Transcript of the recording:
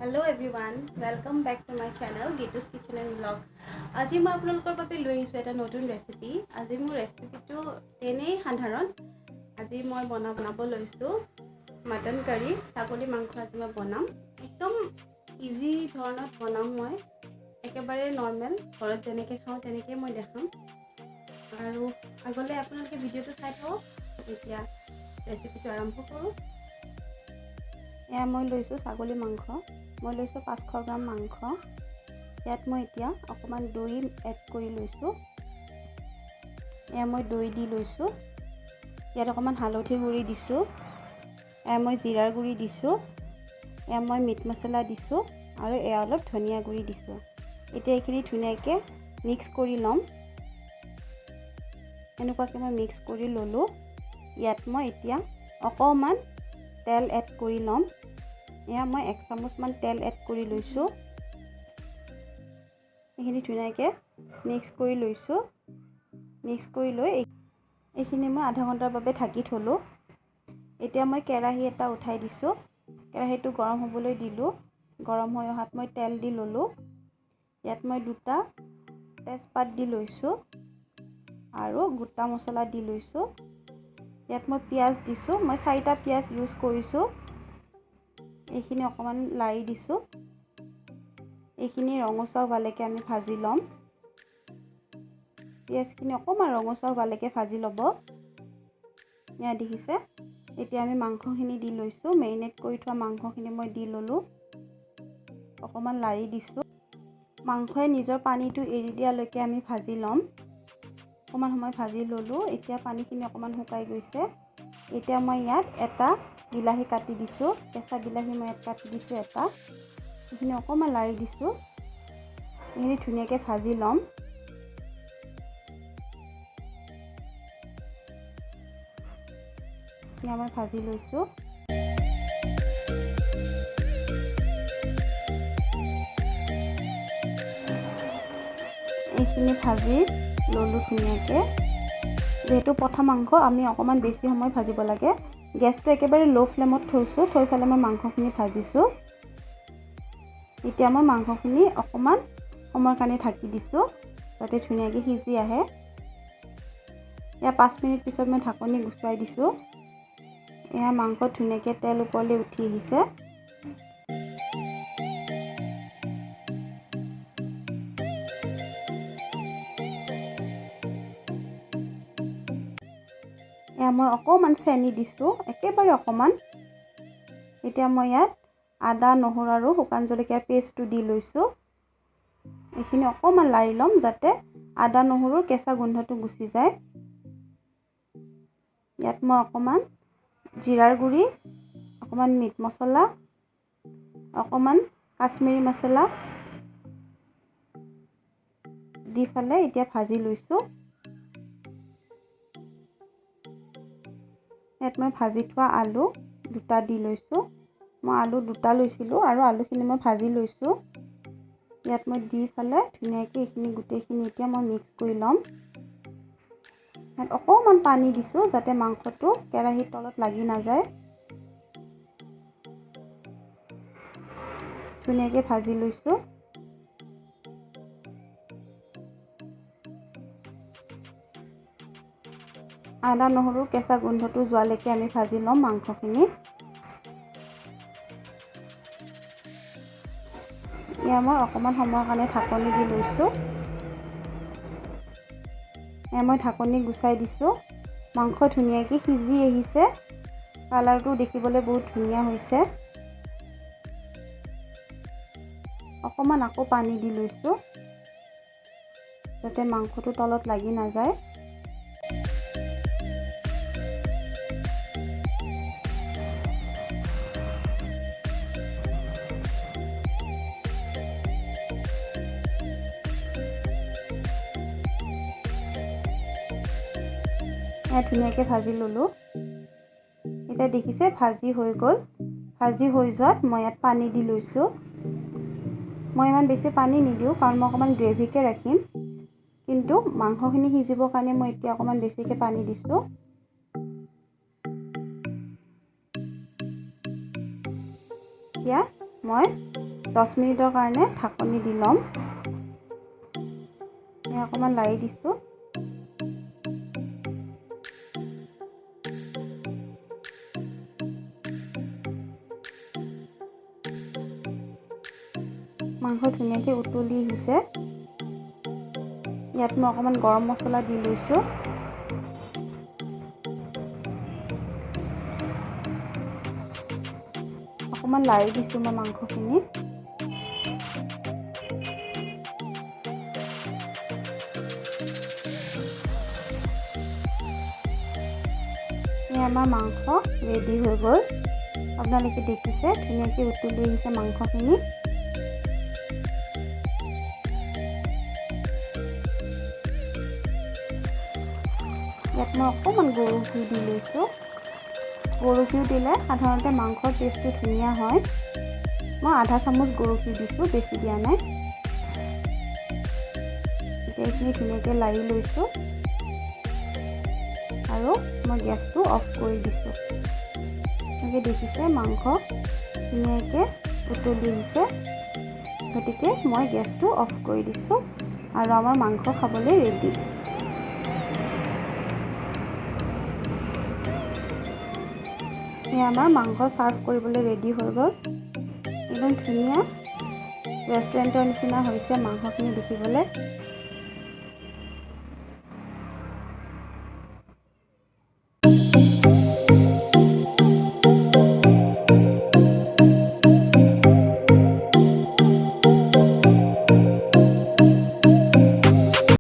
Hello everyone, welcome back to my channel Gitu's Kitchen and Vlog. আজি মই আপোনালোকৰ বাবে লৈ আহিছোঁ এটা নতুন ৰেচিপি। আজি মোৰ ৰেচিপিটো এনেই সাধাৰণ। আজি মই বনাব লৈছোঁ মটন কাৰী, ছাগলী মাংস আজি মই বনাম। একদম ইজি ধৰণত বনাম মই। একেবাৰে নৰ্মেল, ঘৰত যেনেকৈ খাওঁ তেনেকৈ মই দেখাম। আৰু আগলৈ আপোনালোকে ভিডিঅ'টো চাই থাকক। এতিয়া ৰেচিপিটো আৰম্ভ কৰোঁ। এয়া মই লৈছোঁ ছাগলী মাংস। মই লৈছোঁ 500 গ্ৰাম মাংস। ইয়াত মই এতিয়া অকণমান দৈ এড কৰি লৈছোঁ। এয়া মই দৈ দি লৈছোঁ। ইয়াত অকণমান হালধি গুড়ি দিছোঁ। এয়া মই জিৰাৰ গুড়ি দিছোঁ। এয়া মই মিট মছলা দিছোঁ আৰু এয়া অলপ ধনিয়া গুড়ি দিছোঁ। এতিয়া এইখিনি ধুনীয়াকৈ মিক্স কৰি ল'ম। এনেকুৱাকৈ মই মিক্স কৰি ল'লোঁ। ইয়াত মই এতিয়া অকণমান তেল এড কৰি ল'ম। এয়া মই 1 চামুচমান তেল এড কৰি লৈছোঁ। এইখিনি ধুনীয়াকৈ মিক্স কৰি লৈছোঁ। মিক্স কৰি লৈ এইখিনি মই আধা ঘণ্টাৰ বাবে ঢাকি থলোঁ। এতিয়া মই কেৰাহী এটা উঠাই দিছোঁ। কেৰাহীটো গৰম হ'বলৈ দিলোঁ। গৰম হৈ অহাত মই তেল দি ল'লোঁ। ইয়াত মই 2টা তেজপাত দি লৈছোঁ আৰু গোটা মছলা দি লৈছোঁ। ইয়াত মই পিঁয়াজ দিছোঁ। মই 4টা পিঁয়াজ ইউজ কৰিছোঁ। এইখিনি অকণমান লাৰি দিছোঁ। এইখিনি ৰঙচুৱা হোৱালৈকে আমি ভাজি ল'ম। পিঁয়াজখিনি অকণমান ৰঙচুৱা হোৱালৈকে ভাজি ল'ব। এয়া দেখিছে। এতিয়া আমি মাংসখিনি দি লৈছোঁ। মেৰিনেট কৰি থোৱা মাংসখিনি মই দি ল'লোঁ। অকণমান লাৰি দিছোঁ। মাংসই নিজৰ পানীটো এৰি দিয়ালৈকে আমি ভাজি ল'ম। অকণমান সময় ভাজি ল'লোঁ। এতিয়া পানীখিনি অকণমান শুকাই গৈছে। এতিয়া মই ইয়াত এটা বিলাহী কাটি দিছোঁ। কেঁচা বিলাহী মই ইয়াত কাটি দিছোঁ এটা। এইখিনি অকণমান লাৰি দিছোঁ। এইখিনি ধুনীয়াকৈ ভাজি ল'ম। এতিয়া মই ভাজি লৈছোঁ। এইখিনি ভাজি ল'লোঁ ধুনীয়াকৈ। যিহেতু প্ৰথম মাংস আমি অকণমান বেছি সময় ভাজিব লাগে। গেছটো একেবাৰে ল' ফ্লেমত থৈছোঁ। থৈ পেলাই মই মাংসখিনি ভাজিছোঁ। এতিয়া মই মাংসখিনি অকণমান সময়ৰ কাৰণে ঢাকি দিছোঁ যাতে ধুনীয়াকৈ সিজি আহে। এয়া 5 মিনিট পিছত মই ঢাকনি গুচাই দিছোঁ। এয়া মাংস ধুনীয়াকৈ তেল ওপৰলৈ উঠি আহিছে। এয়া মই অকণমান চেনি দিছোঁ, একেবাৰে অকণমান। এতিয়া মই ইয়াত আদা, নহৰু আৰু শুকান জলকীয়াৰ পেষ্টটো দি লৈছোঁ। এইখিনি অকণমান লাৰি ল'ম যাতে আদা নহৰুৰ কেঁচা গোন্ধটো গুচি যায়। ইয়াত মই অকণমান জিৰাৰ গুড়ি, অকণমান মিট মছলা, অকণমান কাশ্মীৰী মছলা দি পেলাই এতিয়া ভাজি লৈছোঁ। ইয়াত মই ভাজি থোৱা আলু 2টা দি লৈছোঁ। মই আলু 2টা লৈছিলোঁ আৰু আলুখিনি মই ভাজি লৈছোঁ। ইয়াত মই দি পেলাই ধুনীয়াকৈ এইখিনি গোটেইখিনি এতিয়া মই মিক্স কৰি ল'ম। ইয়াত অকণমান পানী দিছোঁ যাতে মাংসটো কেৰাহীৰ তলত লাগি নাযায়। ধুনীয়াকৈ ভাজি লৈছোঁ। আদা নহৰুৰ কেঁচা গোন্ধটো যোৱালৈকে আমি ভাজি ল'ম মাংসখিনি। এয়া মই অকণমান সময়ৰ কাৰণে ঢাকনি দি লৈছোঁ। এয়া মই ঢাকনি গুচাই দিছোঁ। মাংস ধুনীয়াকৈ সিজি আহিছে। কালাৰটো দেখিবলৈ বহুত ধুনীয়া হৈছে। অকণমান আকৌ পানী দি লৈছোঁ যাতে মাংসটো তলত লাগি নাযায়। ধুনীয়াকৈ ভাজি ল'লোঁ। এতিয়া দেখিছে ভাজি হৈ গ'ল। ভাজি হৈ যোৱাত মই ইয়াত পানী দি লৈছোঁ। মই ইমান বেছি পানী নিদিওঁ কাৰণ মই অকণমান গ্ৰেভিকৈ ৰাখিম। কিন্তু মাংসখিনি সিজিবৰ কাৰণে মই এতিয়া অকণমান বেছিকৈ পানী দিছোঁ। এতিয়া মই 10 মিনিটৰ কাৰণে ঢাকনি দি ল'ম। অকণমান লাৰি দিছোঁ। মাংস ধুনীয়াকৈ উতলি আহিছে। ইয়াত মই অকণমান গৰম মছলা দি লৈছোঁ। অকণমান লাৰি দিছোঁ মই মাংসখিনি। আমাৰ মাংস ৰেডি হৈ গ'ল। আপোনালোকে দেখিছে ধুনীয়াকৈ উতলি আহিছে মাংসখিনি। ইয়াত মই অকণমান গৰু ঘিউ দি লৈছোঁ। গৰু ঘিউ দিলে সাধাৰণতে মাংসৰ টেষ্টটো ধুনীয়া হয়। মই আধা চামুচ গৰু ঘিউ দিছোঁ, বেছি দিয়া নাই। এতিয়া এইখিনি ধুনীয়াকৈ লাৰি লৈছোঁ আৰু মই গেছটো অফ কৰি দিছোঁ। এনেকৈ দেখিছে মাংস ধুনীয়াকৈ উতলি আহিছে, গতিকে মই গেছটো অফ কৰি দিছোঁ আৰু আমাৰ মাংস খাবলৈ ৰেডি। আমাৰ মাংস ছাৰ্ভ কৰিবলৈ ৰেডি হৈ গ'ল। একদম ধুনীয়া ৰেষ্টুৰেণ্টৰ নিচিনা হৈছে মাংসখিনি দেখিবলৈ।